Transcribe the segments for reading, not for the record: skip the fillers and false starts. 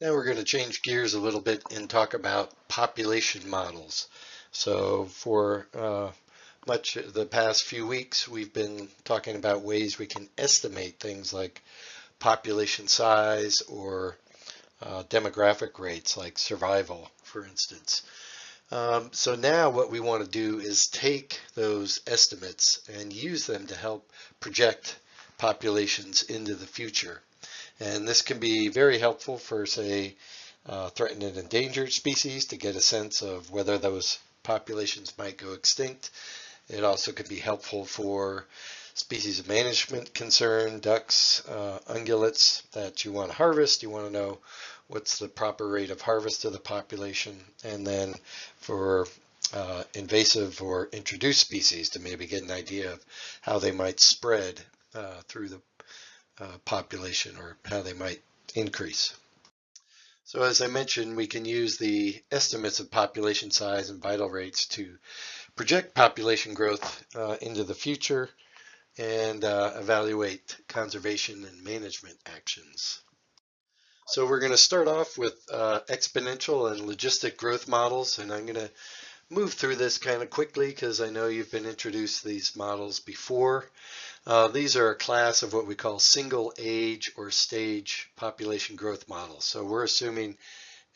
Now we're going to change gears a little bit and talk about population models. So for much of the past few weeks, we've been talking about ways we can estimate things like population size or demographic rates like survival, for instance. So now what we want to do is take those estimates and use them to help project populations into the future. And this can be very helpful for, say, threatened and endangered species to get a sense of whether those populations might go extinct. It also could be helpful for species of management concern, ducks, ungulates that you want to harvest. You want to know what's the proper rate of harvest of the population. And then for invasive or introduced species to maybe get an idea of how they might spread through the population or how they might increase. So as I mentioned, we can use the estimates of population size and vital rates to project population growth into the future and evaluate conservation and management actions. So we're going to start off with exponential and logistic growth models, and I'm going to move through this kind of quickly because I know you've been introduced to these models before. These are a class of what we call single age or stage population growth models. So we're assuming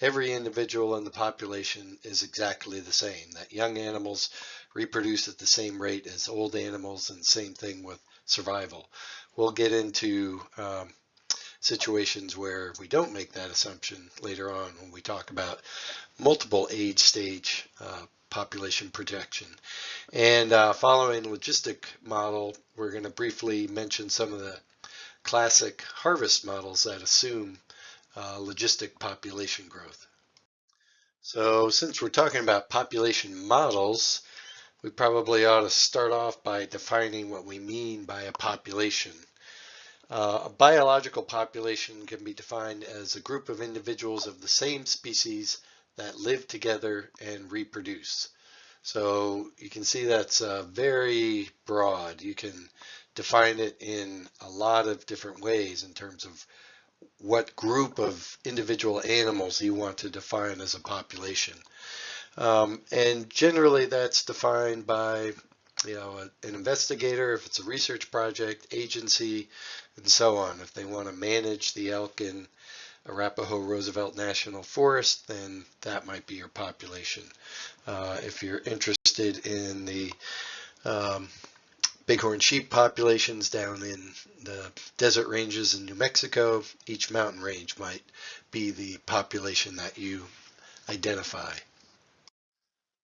every individual in the population is exactly the same, that young animals reproduce at the same rate as old animals, and same thing with survival. We'll get into situations where we don't make that assumption later on when we talk about multiple age stage population projection. And following logistic model, we're going to briefly mention some of the classic harvest models that assume logistic population growth. So since we're talking about population models, we probably ought to start off by defining what we mean by a population. A biological population can be defined as a group of individuals of the same species that live together and reproduce. So you can see that's very broad. You can define it in a lot of different ways in terms of what group of individual animals you want to define as a population. And generally that's defined by an investigator, if it's a research project, agency, and so on. If they want to manage the elk in Arapahoe Roosevelt National Forest, then that might be your population. If you're interested in the bighorn sheep populations down in the desert ranges in New Mexico, each mountain range might be the population that you identify.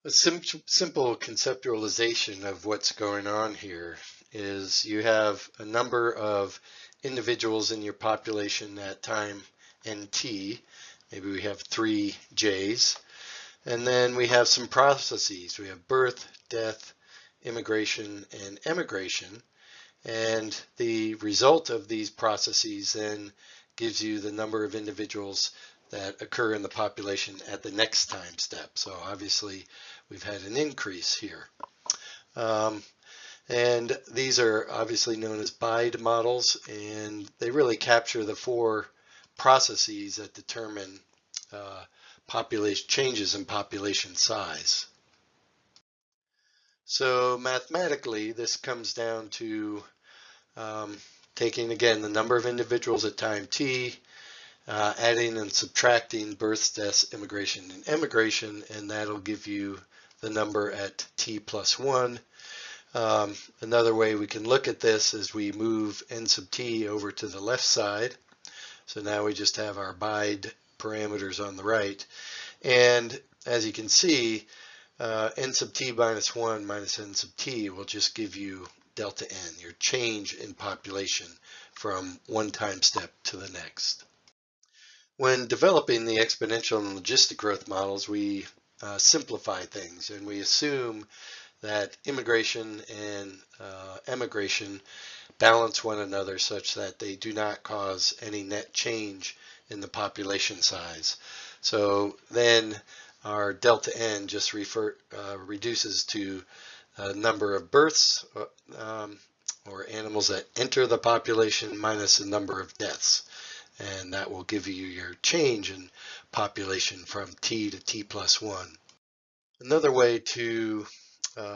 A simple conceptualization of what's going on here is you have a number of individuals in your population at time nt. Maybe we have 3 J's. And then we have some processes. We have birth, death, immigration, and emigration. And the result of these processes then gives you the number of individuals that occur in the population at the next time step. So obviously we've had an increase here. And these are obviously known as BIDE models, and they really capture the 4 processes that determine population changes in population size. So mathematically, this comes down to taking, again, the number of individuals at time t, adding and subtracting births, deaths, immigration, and emigration, and that'll give you the number at t plus 1. Another way we can look at this is we move n sub t over to the left side. So now we just have our BIDE parameters on the right. And as you can see, n sub t minus 1 minus n sub t will just give you delta n, your change in population from one time step to the next. When developing the exponential and logistic growth models, we simplify things, and we assume that immigration and emigration balance one another such that they do not cause any net change in the population size. So then our delta n just reduces to a number of births or animals that enter the population minus the number of deaths. and that will give you your change in population from t to t plus 1. Another way to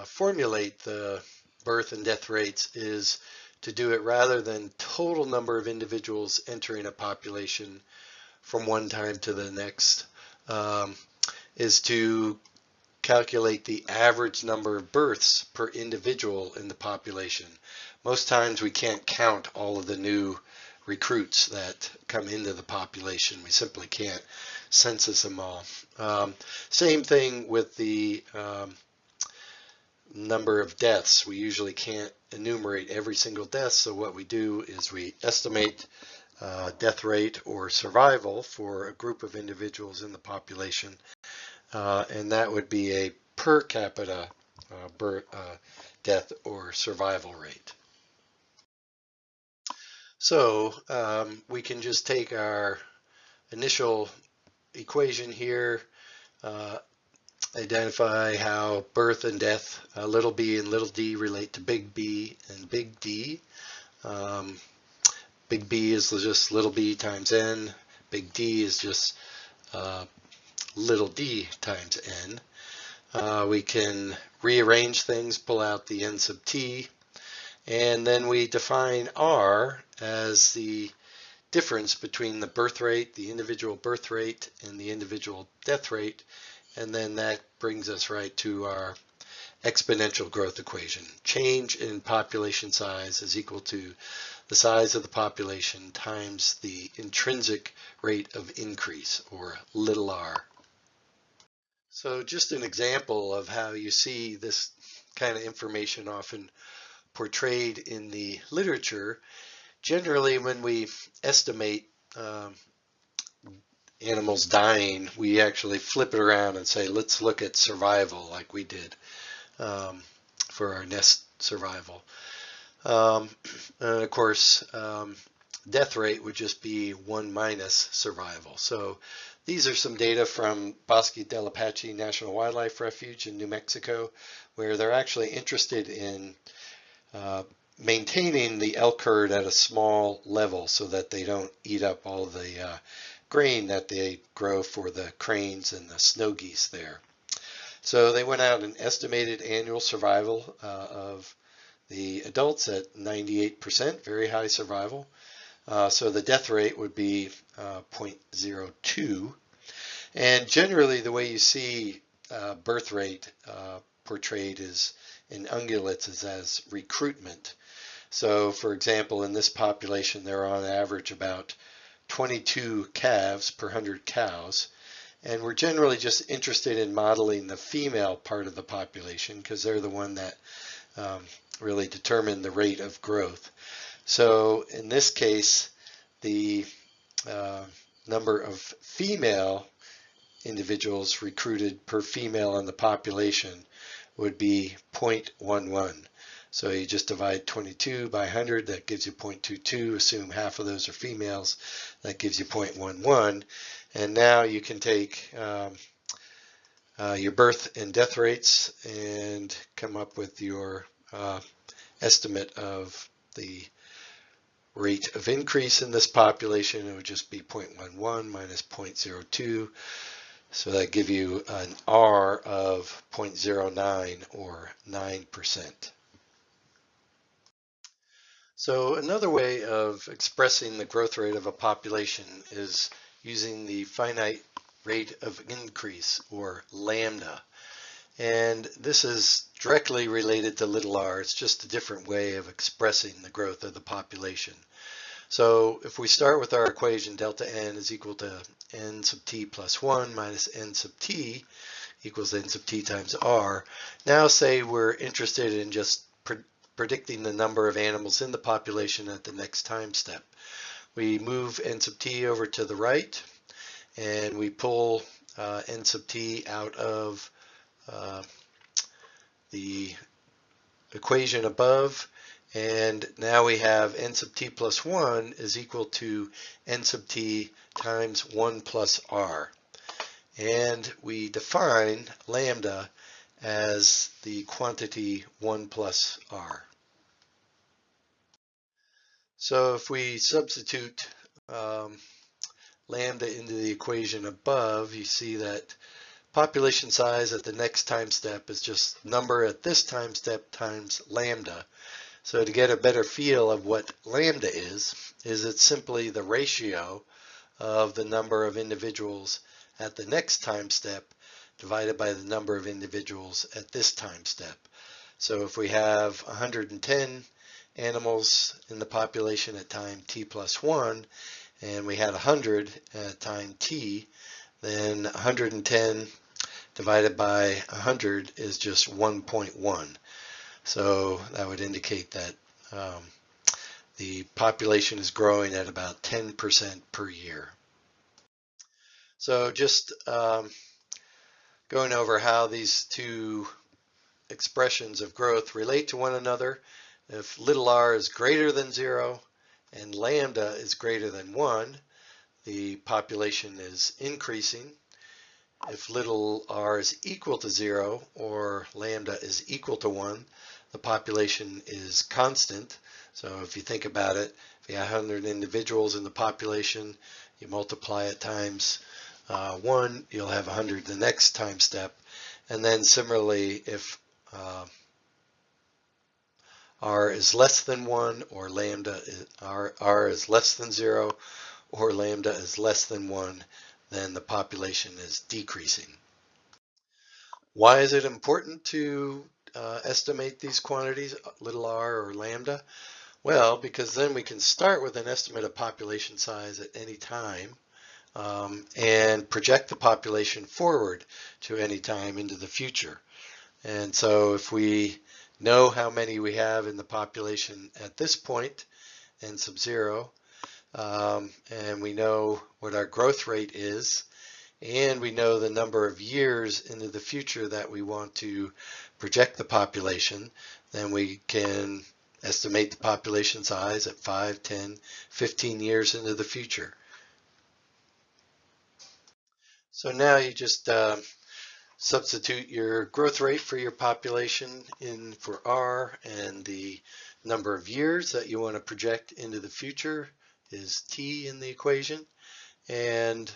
formulate the birth and death rates is to do it rather than total number of individuals entering a population from one time to the next, is to calculate the average number of births per individual in the population. Most times we can't count all of the new recruits that come into the population. We simply can't census them all. Same thing with the number of deaths. We usually can't enumerate every single death, so what we do is we estimate death rate or survival for a group of individuals in the population, and that would be a per capita death or survival rate. So we can just take our initial equation here, identify how birth and death, little b and little d, relate to big B and big D. Big B is just little b times n. Big D is just little d times n. We can rearrange things, pull out the n sub t, and then we define r as the difference between the birth rate, the individual birth rate, and the individual death rate, and then that brings us right to our exponential growth equation. Change in population size is equal to the size of the population times the intrinsic rate of increase, or little r. So just an example of how you see this kind of information often portrayed in the literature. Generally, when we estimate animals dying, we actually flip it around and say, let's look at survival, like we did for our nest survival. And of course, death rate would just be 1 minus survival. So these are some data from Bosque del Apache National Wildlife Refuge in New Mexico, where they're actually interested in maintaining the elk herd at a small level so that they don't eat up all the grain that they grow for the cranes and the snow geese there. So they went out and estimated annual survival of the adults at 98%, very high survival. So the death rate would be 0.02. And generally the way you see birth rate portrayed is in ungulates is as recruitment. So for example, in this population, there are on average about 22 calves per 100 cows. And we're generally just interested in modeling the female part of the population because they're the one that really determine the rate of growth. So in this case, the number of female individuals recruited per female in the population would be 0.11. So you just divide 22 by 100, that gives you 0.22. Assume half of those are females, that gives you 0.11. And now you can take your birth and death rates and come up with your estimate of the rate of increase in this population. It would just be 0.11 minus 0.02. So that gives you an R of 0.09 or 9%. So another way of expressing the growth rate of a population is using the finite rate of increase, or lambda. And this is directly related to little r. It's just a different way of expressing the growth of the population. So if we start with our equation, delta n is equal to n sub t plus 1 minus n sub t equals n sub t times r. Now say we're interested in just predicting the number of animals in the population at the next time step. We move n sub t over to the right, and we pull n sub t out of the equation above, and now we have n sub t plus 1 is equal to n sub t times 1 plus r. And we define lambda as the quantity 1 plus r. So if we substitute lambda into the equation above, you see that population size at the next time step is just number at this time step times lambda. So to get a better feel of what lambda is it's simply the ratio of the number of individuals at the next time step divided by the number of individuals at this time step. So if we have 110 animals in the population at time t plus 1, and we had 100 at time t, then 110 divided by 100 is just 1.1. So that would indicate that the population is growing at about 10% per year. So just going over how these two expressions of growth relate to one another. If little r is greater than 0 and lambda is greater than 1, the population is increasing. If little r is equal to 0 or lambda is equal to 1, the population is constant. So if you think about it, if you have 100 individuals in the population, you multiply it times 1, you'll have 100 the next time step. And then similarly, if r is less than 1 or lambda r is less than 0 or lambda is less than 1, then the population is decreasing. Why is it important to estimate these quantities, little r or lambda? Well, because then we can start with an estimate of population size at any time and project the population forward to any time into the future. And so if we know how many we have in the population at this point, n sub 0, and we know what our growth rate is, and we know the number of years into the future that we want to project the population, then we can estimate the population size at 5, 10, 15 years into the future. So now you just substitute your growth rate for your population in for R, and the number of years that you want to project into the future is T in the equation, and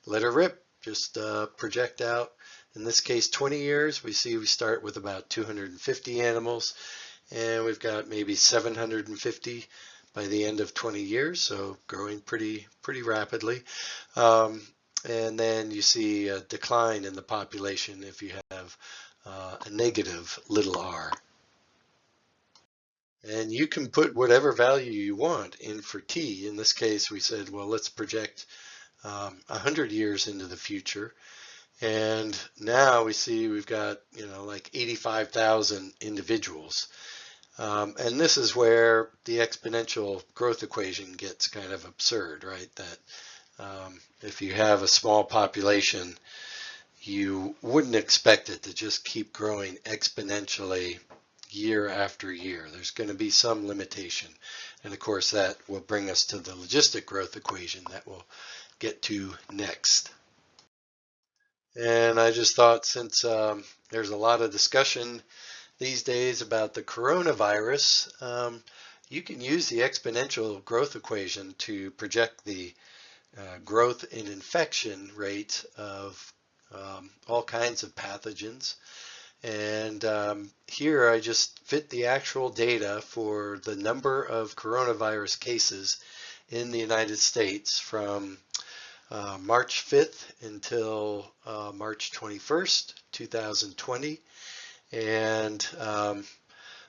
let her rip. Just project out, in this case 20 years. We see we start with about 250 animals, and we've got maybe 750 by the end of 20 years, so growing pretty rapidly. And then you see a decline in the population if you have a negative little r. And you can put whatever value you want in for t. In this case, we said, well, let's project 100 years into the future. And now we see we've got, like 85,000 individuals. And this is where the exponential growth equation gets kind of absurd, right? That if you have a small population, you wouldn't expect it to just keep growing exponentially year after year. There's going to be some limitation. And of course, that will bring us to the logistic growth equation that we'll get to next. And I just thought, since there's a lot of discussion these days about the coronavirus, you can use the exponential growth equation to project the growth in infection rate of all kinds of pathogens. And here I just fit the actual data for the number of coronavirus cases in the United States from March 5th until March 21st, 2020. And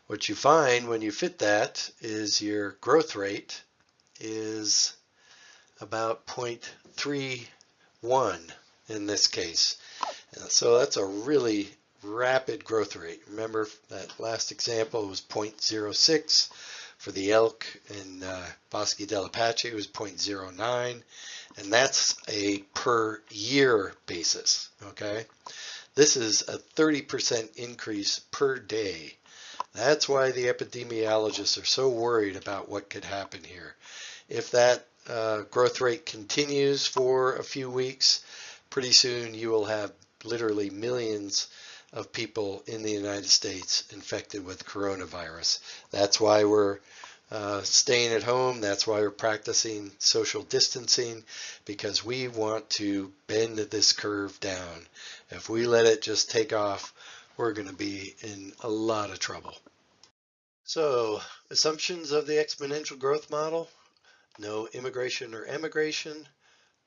what you find when you fit that is your growth rate is about 0.31 in this case. And so that's a really rapid growth rate. Remember that last example was 0.06. For the elk in Bosque del Apache, it was 0.09. And that's a per year basis, okay? This is a 30% increase per day. That's why the epidemiologists are so worried about what could happen here. If that growth rate continues for a few weeks, pretty soon you will have literally millions of people in the United States infected with coronavirus. That's why we're staying at home. That's why we're practicing social distancing, because we want to bend this curve down. If we let it just take off, we're going to be in a lot of trouble. So, assumptions of the exponential growth model: no immigration or emigration,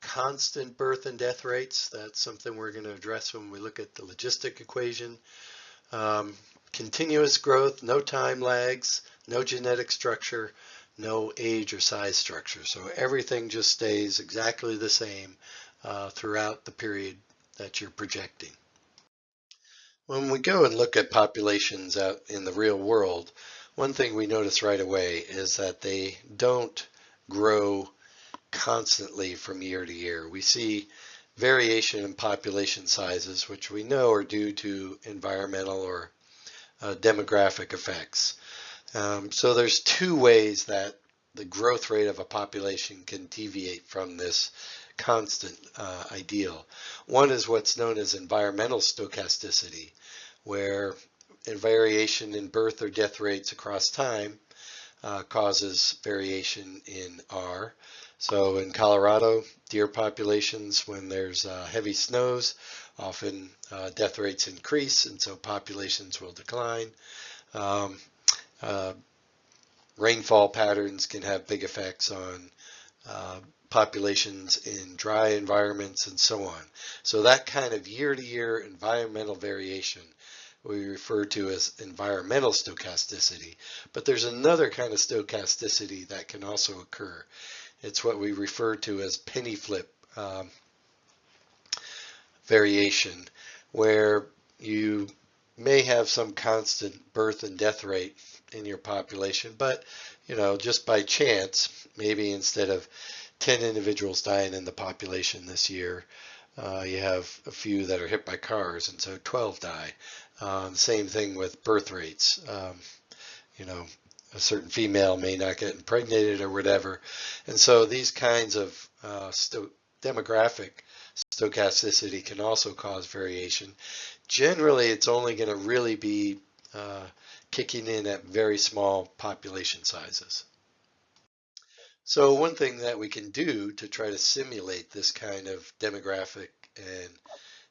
constant birth and death rates. That's something we're going to address when we look at the logistic equation. Um, Continuous growth, no time lags, no genetic structure, no age or size structure. So everything just stays exactly the same throughout the period that you're projecting. When we go and look at populations out in the real world, one thing we notice right away is that they don't grow constantly from year to year. We see variation in population sizes, which we know are due to environmental or demographic effects. So there's two ways that the growth rate of a population can deviate from this constant ideal. One is what's known as environmental stochasticity, where a variation in birth or death rates across time causes variation in R. So in Colorado, deer populations, when there's heavy snows, often death rates increase, and so populations will decline. Um, uh, Rainfall patterns can have big effects on populations in dry environments and so on. So that kind of year-to-year environmental variation we refer to as environmental stochasticity. But there's another kind of stochasticity that can also occur. It's what we refer to as penny flip variation, where you may have some constant birth and death rate in your population, but just by chance, maybe instead of 10 individuals dying in the population this year, you have a few that are hit by cars, and so 12 die. Same thing with birth rates. A certain female may not get impregnated or whatever. And so these kinds of demographic stochasticity can also cause variation. Generally, it's only going to really be kicking in at very small population sizes. So one thing that we can do to try to simulate this kind of demographic and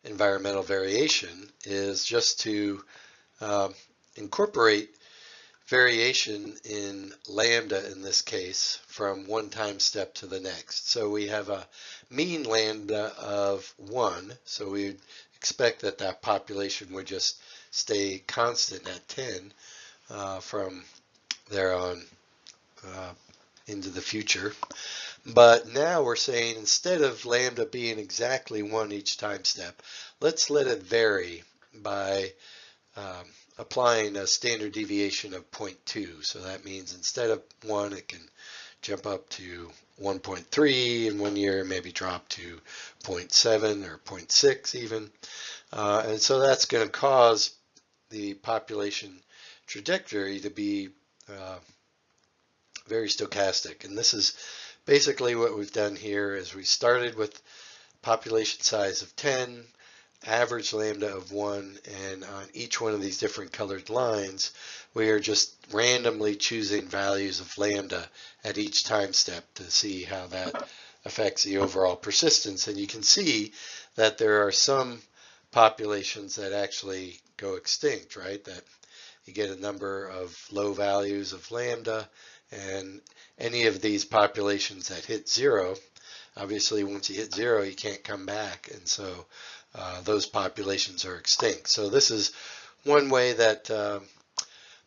environmental variation is just to incorporate variation in lambda in this case from one time step to the next. So we have a mean lambda of 1, so we expect that that population would just stay constant at 10 from there on into the future. But now we're saying instead of lambda being exactly 1 each time step, let's let it vary by applying a standard deviation of 0.2. So that means instead of 1, it can jump up to 1.3 in 1 year, maybe drop to 0.7 or 0.6 even. And so that's going to cause the population trajectory to be very stochastic. And this is basically what we've done here is we started with population size of 10, average lambda of 1, and on each one of these different colored lines, we are just randomly choosing values of lambda at each time step to see how that affects the overall persistence. And you can see that there are some populations that actually go extinct, right? That you get a number of low values of lambda, and any of these populations that hit 0, obviously once you hit 0, you can't come back, and so those populations are extinct. So this is one way that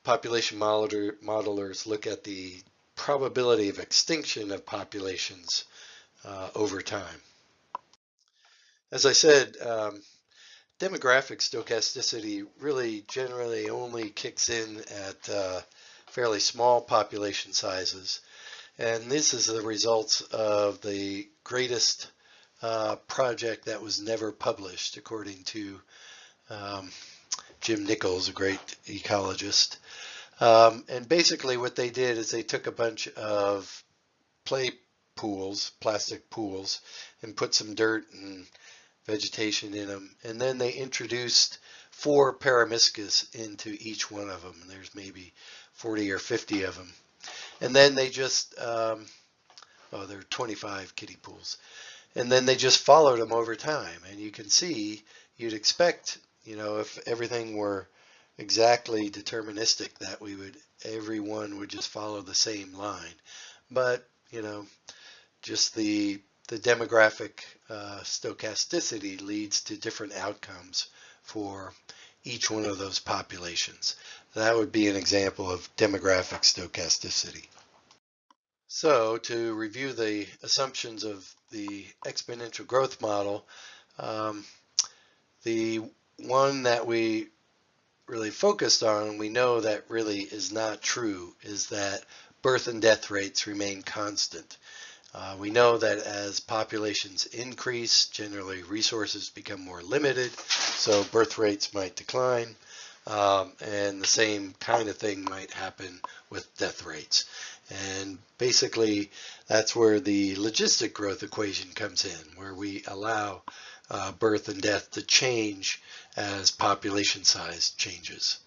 population modelers look at the probability of extinction of populations over time. As I said, demographic stochasticity really generally only kicks in at fairly small population sizes, and this is the result of the greatest project that was never published, according to Jim Nichols, a great ecologist. And basically what they did is they took a bunch of play pools, plastic pools, and put some dirt and vegetation in them, and then they introduced 4 paramyscus into each one of them. And there's maybe 40 or 50 of them. And then they just, oh, there are 25 kiddie pools. And then they just followed them over time. And you can see, you'd expect, if everything were exactly deterministic, that everyone would just follow the same line. But, just the demographic stochasticity leads to different outcomes for each one of those populations. That would be an example of demographic stochasticity. So to review the assumptions of the exponential growth model, the one that we really focused on, we know that really is not true, is that birth and death rates remain constant. We know that as populations increase, generally resources become more limited, so birth rates might decline, and the same kind of thing might happen with death rates. And basically, that's where the logistic growth equation comes in, where we allow birth and death to change as population size changes.